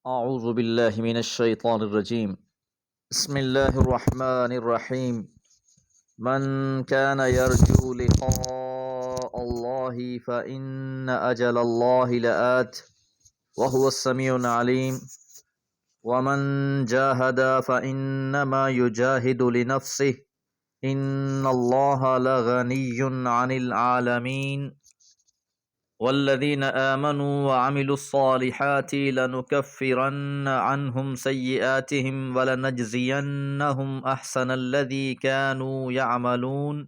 أعوذ بالله من الشيطان الرجيم. بسم الله الرحمن الرحيم. من كان يرجو لقاء الله فإن أجل الله لآت وهو السميع العليم. ومن جاهد فإنما يجاهد لنفسه إن الله لغني عن العالمين. والذين آمنوا وعملوا الصالحات لنكفرن عنهم سيئاتهم ولنجزينهم أحسن الذي كانوا يعملون.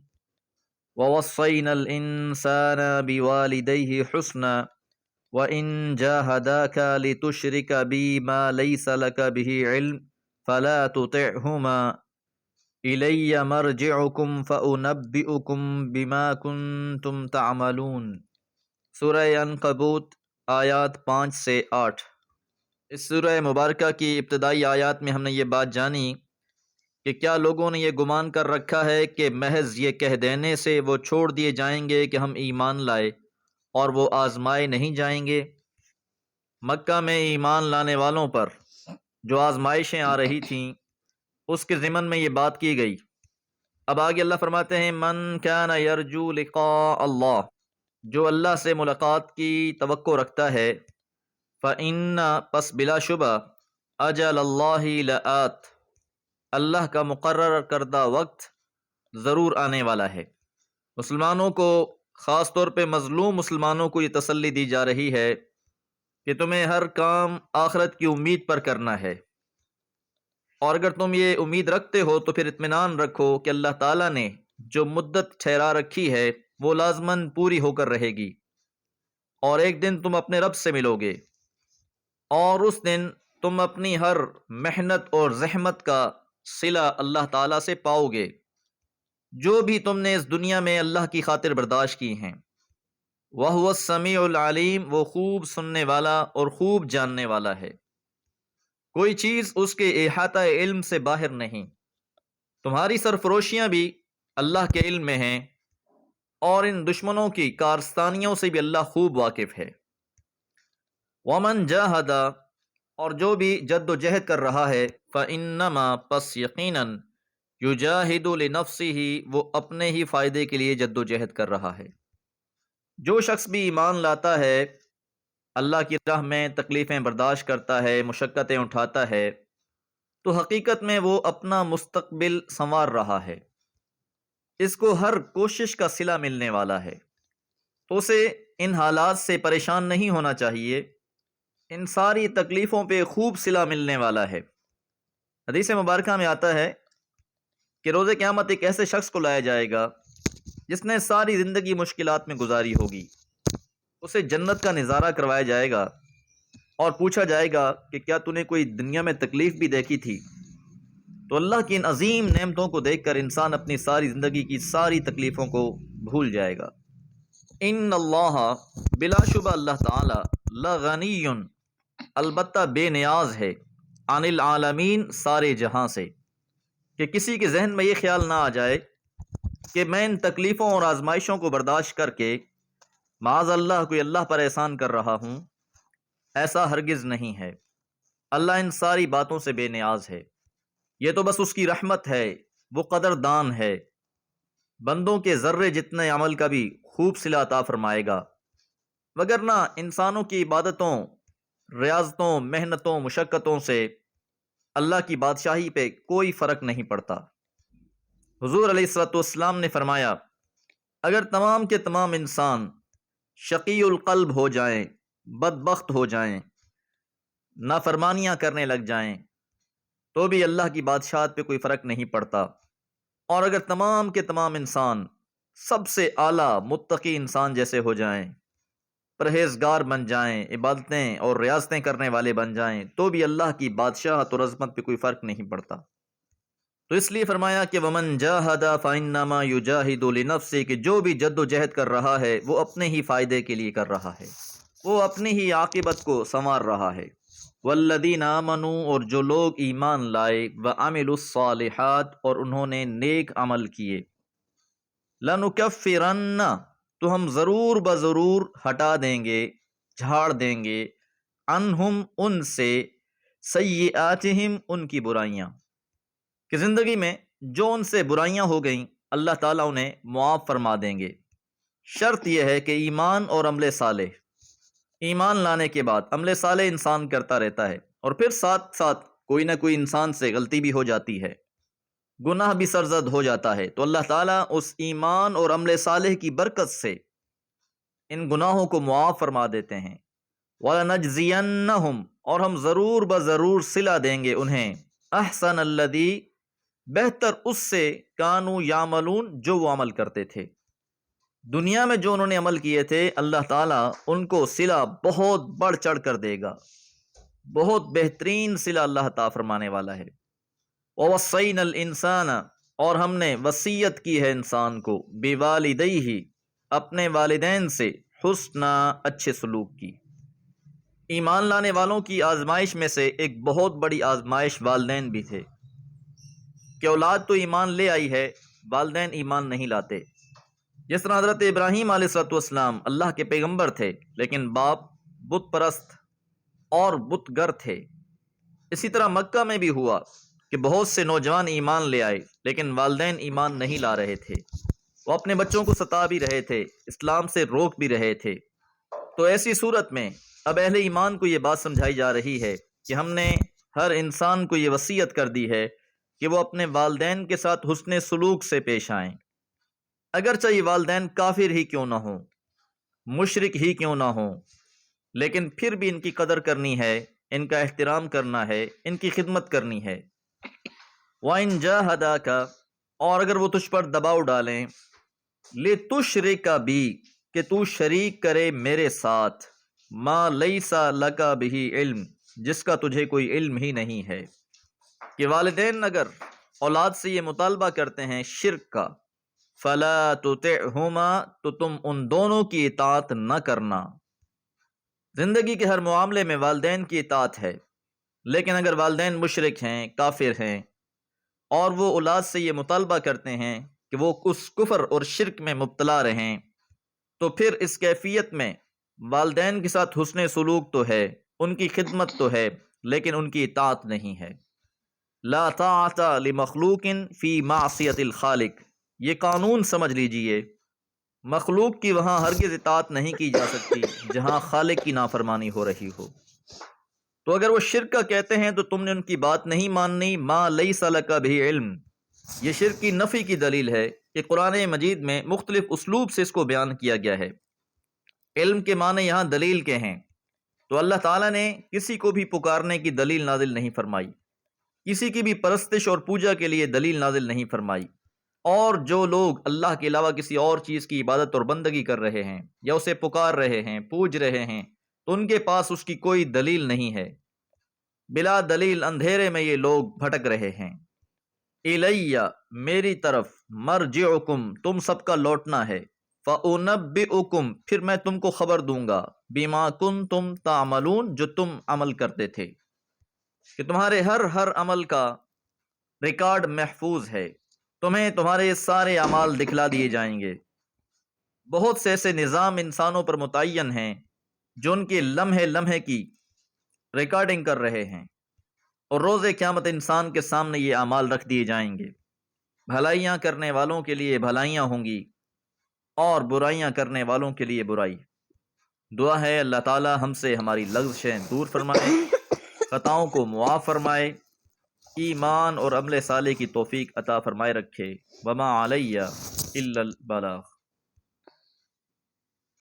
ووصينا الإنسان بوالديه حسنا وإن جاهداك لتشرك بي ما ليس لك به علم فلا تطعهما إلي مرجعكم فأنبئكم بما كنتم تعملون. سورہ عنکبوت آیات 5 سے 8۔ اس سورہ مبارکہ کی ابتدائی آیات میں ہم نے یہ بات جانی کہ کیا لوگوں نے یہ گمان کر رکھا ہے کہ محض یہ کہہ دینے سے وہ چھوڑ دیے جائیں گے کہ ہم ایمان لائے اور وہ آزمائے نہیں جائیں گے۔ مکہ میں ایمان لانے والوں پر جو آزمائشیں آ رہی تھیں اس کے ضمن میں یہ بات کی گئی۔ اب آگے اللہ فرماتے ہیں من کان یرجو لقاء اللہ، جو اللہ سے ملاقات کی توقع رکھتا ہے، فَإِنَّ پس بلا شبہ اجل اللہ لآت، اللہ کا مقرر کردہ وقت ضرور آنے والا ہے۔ مسلمانوں کو، خاص طور پہ مظلوم مسلمانوں کو یہ تسلی دی جا رہی ہے کہ تمہیں ہر کام آخرت کی امید پر کرنا ہے، اور اگر تم یہ امید رکھتے ہو تو پھر اطمینان رکھو کہ اللہ تعالیٰ نے جو مدت ٹھہرا رکھی ہے وہ لازماً پوری ہو کر رہے گی، اور ایک دن تم اپنے رب سے ملو گے، اور اس دن تم اپنی ہر محنت اور زحمت کا صلہ اللہ تعالیٰ سے پاؤ گے، جو بھی تم نے اس دنیا میں اللہ کی خاطر برداشت کی ہیں۔ وَهُوَ السَّمِيعُ الْعَلِيمُ، وہ خوب سننے والا اور خوب جاننے والا ہے، کوئی چیز اس کے احاطہ علم سے باہر نہیں۔ تمہاری سرفروشیاں بھی اللہ کے علم میں ہیں، اور ان دشمنوں کی کارستانیوں سے بھی اللہ خوب واقف ہے۔ ومن جاہد، اور جو بھی جد و جہد کر رہا ہے، فإنما پس یقیناً یجاہد لنفسہ، وہ اپنے ہی فائدے کے لیے جد و جہد کر رہا ہے۔ جو شخص بھی ایمان لاتا ہے، اللہ کی راہ میں تکلیفیں برداشت کرتا ہے، مشقتیں اٹھاتا ہے، تو حقیقت میں وہ اپنا مستقبل سنوار رہا ہے، اس کو ہر کوشش کا صلہ ملنے والا ہے، تو اسے ان حالات سے پریشان نہیں ہونا چاہیے، ان ساری تکلیفوں پہ خوب صلہ ملنے والا ہے۔ حدیث مبارکہ میں آتا ہے کہ روز قیامت ایک ایسے شخص کو لایا جائے گا جس نے ساری زندگی مشکلات میں گزاری ہوگی، اسے جنت کا نظارہ کروایا جائے گا اور پوچھا جائے گا کہ کیا تو نے کوئی دنیا میں تکلیف بھی دیکھی تھی؟ تو اللہ کی ان عظیم نعمتوں کو دیکھ کر انسان اپنی ساری زندگی کی ساری تکلیفوں کو بھول جائے گا۔ ان اللہ، بلا شبہ اللہ تعالی، لغنی، البتہ بے نیاز ہے، عن العالمین، سارے جہاں سے، کہ کسی کے ذہن میں یہ خیال نہ آ جائے کہ میں ان تکلیفوں اور آزمائشوں کو برداشت کر کے معاذ اللہ کوئی اللہ پر احسان کر رہا ہوں، ایسا ہرگز نہیں ہے۔ اللہ ان ساری باتوں سے بے نیاز ہے، یہ تو بس اس کی رحمت ہے، وہ قدردان ہے، بندوں کے ذرے جتنے عمل کا بھی خوب صلہ عطا فرمائے گا، وگرنہ انسانوں کی عبادتوں، ریاضتوں، محنتوں، مشقتوں سے اللہ کی بادشاہی پہ کوئی فرق نہیں پڑتا۔ حضور علیہ السلام نے فرمایا، اگر تمام کے تمام انسان شقی القلب ہو جائیں، بدبخت ہو جائیں، نافرمانیاں کرنے لگ جائیں، تو بھی اللہ کی بادشاہت پہ کوئی فرق نہیں پڑتا، اور اگر تمام کے تمام انسان سب سے اعلیٰ متقی انسان جیسے ہو جائیں، پرہیزگار بن جائیں، عبادتیں اور ریاضتیں کرنے والے بن جائیں، تو بھی اللہ کی بادشاہت اور عظمت پہ کوئی فرق نہیں پڑتا۔ تو اس لیے فرمایا کہ وَمَن جَاهَدَ فَإِنَّمَا يُجَاهِدُ لِنَفْسِهِ، کہ جو بھی جد و جہد کر رہا ہے وہ اپنے ہی فائدے کے لیے کر رہا ہے، وہ اپنی ہی عاقبت کو سنوار رہا ہے۔ وَالَّذِينَ آمَنُوا، اور جو لوگ ایمان لائے، وَعَمِلُوا الصَّالِحَاتِ، اور انہوں نے نیک عمل کیے، لَنُكَفِّرَنَّ، تو ہم ضرور بضرور ہٹا دیں گے، جھاڑ دیں گے، عنہم، ان سے، سیئاتہم، ان کی برائیاں، کہ زندگی میں جو ان سے برائیاں ہو گئیں اللہ تعالیٰ انہیں معاف فرما دیں گے۔ شرط یہ ہے کہ ایمان اور عمل صالح، ایمان لانے کے بعد عمل صالح انسان کرتا رہتا ہے، اور پھر ساتھ ساتھ کوئی نہ کوئی انسان سے غلطی بھی ہو جاتی ہے، گناہ بھی سرزد ہو جاتا ہے، تو اللہ تعالیٰ اس ایمان اور عمل صالح کی برکت سے ان گناہوں کو معاف فرما دیتے ہیں۔ وَلَنَجْزِيَنَّهُمْ، اور ہم ضرور بضرور صلہ دیں گے انہیں، احسن الذی، بہتر اس سے، کانوا یعملون، جو وہ عمل کرتے تھے۔ دنیا میں جو انہوں نے عمل کیے تھے اللہ تعالیٰ ان کو صلہ بہت بڑھ چڑھ کر دے گا، بہت بہترین صلہ اللہ عطا فرمانے والا ہے۔ وَوَصَّيْنَا الْإِنسَانَ، اور ہم نے وصیت کی ہے انسان کو، بِوَالِدَيْهِ، اپنے والدین سے، حسنا، اچھے سلوک کی۔ ایمان لانے والوں کی آزمائش میں سے ایک بہت بڑی آزمائش والدین بھی تھے، کہ اولاد تو ایمان لے آئی ہے، والدین ایمان نہیں لاتے۔ جس طرح حضرت ابراہیم علیہ السلام اللہ کے پیغمبر تھے، لیکن باپ بت پرست اور بت گر تھے۔ اسی طرح مکہ میں بھی ہوا کہ بہت سے نوجوان ایمان لے آئے، لیکن والدین ایمان نہیں لا رہے تھے، وہ اپنے بچوں کو ستا بھی رہے تھے، اسلام سے روک بھی رہے تھے۔ تو ایسی صورت میں اب اہل ایمان کو یہ بات سمجھائی جا رہی ہے کہ ہم نے ہر انسان کو یہ وصیت کر دی ہے کہ وہ اپنے والدین کے ساتھ حسن سلوک سے پیش آئیں، اگرچہ یہ والدین کافر ہی کیوں نہ ہوں، مشرک ہی کیوں نہ ہوں، لیکن پھر بھی ان کی قدر کرنی ہے، ان کا احترام کرنا ہے، ان کی خدمت کرنی ہے۔ وَإِن جَاهَدَاكَ، اور اگر وہ تجھ پر دباؤ ڈالیں، لِتُشْرِكَ بِي، کہ تو شریک کرے میرے ساتھ، مَا لَيْسَ لَكَ بِهِ علم، جس کا تجھے کوئی علم ہی نہیں ہے۔ کہ والدین اگر اولاد سے یہ مطالبہ کرتے ہیں شرک کا، فَلَا تُطِعْهُمَا، تو تم ان دونوں کی اطاعت نہ کرنا۔ زندگی کے ہر معاملے میں والدین کی اطاعت ہے، لیکن اگر والدین مشرک ہیں، کافر ہیں، اور وہ اولاد سے یہ مطالبہ کرتے ہیں کہ وہ اس کفر اور شرک میں مبتلا رہیں، تو پھر اس کیفیت میں والدین کے ساتھ حسن سلوک تو ہے، ان کی خدمت تو ہے، لیکن ان کی اطاعت نہیں ہے۔ لا طاعت لمخلوق فی معصیت الخالق، یہ قانون سمجھ لیجئے، مخلوق کی وہاں ہرگز اطاعت نہیں کی جا سکتی جہاں خالق کی نافرمانی ہو رہی ہو۔ تو اگر وہ شرک کا کہتے ہیں تو تم نے ان کی بات نہیں ماننی، ما لیس لک بہ علم، یہ شرک کی نفی کی دلیل ہے کہ قرآن مجید میں مختلف اسلوب سے اس کو بیان کیا گیا ہے۔ علم کے معنی یہاں دلیل کے ہیں، تو اللہ تعالیٰ نے کسی کو بھی پکارنے کی دلیل نازل نہیں فرمائی، کسی کی بھی پرستش اور پوجا کے لیے دلیل نازل نہیں فرمائی، اور جو لوگ اللہ کے علاوہ کسی اور چیز کی عبادت اور بندگی کر رہے ہیں یا اسے پکار رہے ہیں، پوج رہے ہیں، تو ان کے پاس اس کی کوئی دلیل نہیں ہے، بلا دلیل اندھیرے میں یہ لوگ بھٹک رہے ہیں۔ الیہ، میری طرف، مرجعکم، تم سب کا لوٹنا ہے، فَأُنَبِّئُکم، پھر میں تم کو خبر دوں گا، بما کنتم تعملون، جو تم عمل کرتے تھے، کہ تمہارے ہر عمل کا ریکارڈ محفوظ ہے، تمہیں تمہارے سارے اعمال دکھلا دیے جائیں گے۔ بہت سے ایسے نظام انسانوں پر متعین ہیں جو ان کے لمحے لمحے کی ریکارڈنگ کر رہے ہیں، اور روز قیامت انسان کے سامنے یہ اعمال رکھ دیے جائیں گے۔ بھلائیاں کرنے والوں کے لیے بھلائیاں ہوں گی، اور برائیاں کرنے والوں کے لیے برائی۔ دعا ہے اللہ تعالی ہم سے ہماری لغزشیں دور فرمائے، خطاؤں کو معاف فرمائے، ایمان اور عمل صالح کی توفیق عطا فرمائے رکھے۔ وما علیہ الا البلاغ۔